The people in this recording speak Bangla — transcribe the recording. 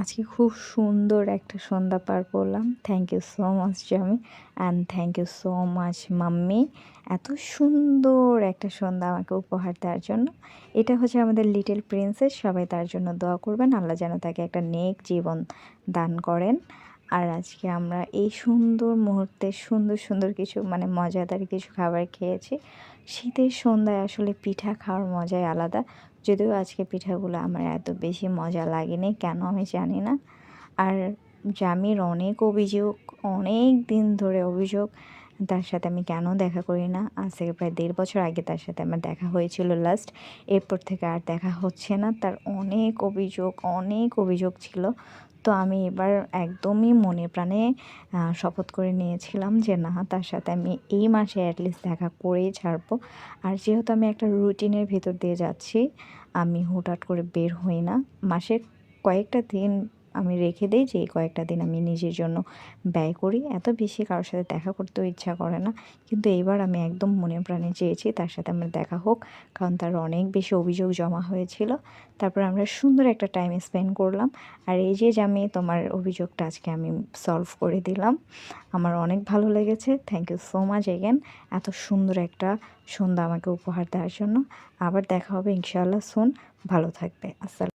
আজকে খুব সুন্দর একটা সন্ধ্যা পার করলাম। Thank you so much Jami and thank you so much mummy, এত সুন্দর একটা সন্ধ্যা আমাকে উপহার দেওয়ার জন্য। এটা হচ্ছে আমাদের লিটল প্রিন্সেস, সবাই তার জন্য দোয়া করবেন, আল্লাহ যেন তাকে একটা নেক জীবন দান করেন। আর আজকে আমরা এই সুন্দর মুহূর্তে সুন্দর সুন্দর কিছু মজাদার কিছু খাবার খেয়েছি। শীতের সন্ধ্যায় আসলে পিঠা খাওয়ার মজাই আলাদা। যদিও আজকে পিঠাগুলো আমার এত বেশি মজা লাগেনি, কেন আমি জানি না। আর জামির অনেক অভিযোগ, অনেক দিন ধরে অভিযোগ তার সাথে আমি কেন দেখা করি না। আজ থেকে প্রায় 1.5 বছর আগে তার সাথে আমার দেখা হয়েছিল লাস্ট, এরপর থেকে আর দেখা হচ্ছে না। তার অনেক অভিযোগ, অনেক অভিযোগ ছিল। তো আমি এবার একদমই মনে প্রাণে শপথ করে নিয়েছিলাম যে না, তার সাথে আমি এই মাসে অ্যাটলিস্ট দেখা করেই ছাড়বো। আর যেহেতু আমি একটা রুটিনের ভেতর দিয়ে যাচ্ছি, আমি হুটহাট করে বের হই না। মাসের কয়েকটা দিন আমি রেখে দেই যে এই কয়েকটা দিন আমি নিজের জন্য ব্যয় করি। এত বেশি কারোর সাথে দেখা করতেও ইচ্ছা করে না, কিন্তু এইবার আমি একদম মনে প্রাণে চেয়েছি তার সাথে আমার দেখা হোক, কারণ তার অনেক বেশি অভিযোগ জমা হয়েছিল। তারপর আমরা সুন্দর একটা টাইম স্পেন্ড করলাম। আর এই যে আমি তোমার অভিযোগটা আজকে আমি সলভ করে দিলাম, আমার অনেক ভালো লেগেছে। Thank you so much again, এত সুন্দর একটা সন্ধ্যা আমাকে উপহার দেওয়ার জন্য। আবার দেখা হবে ইনশাআল্লাহ সুন। ভালো থাকবে। আসসালাম।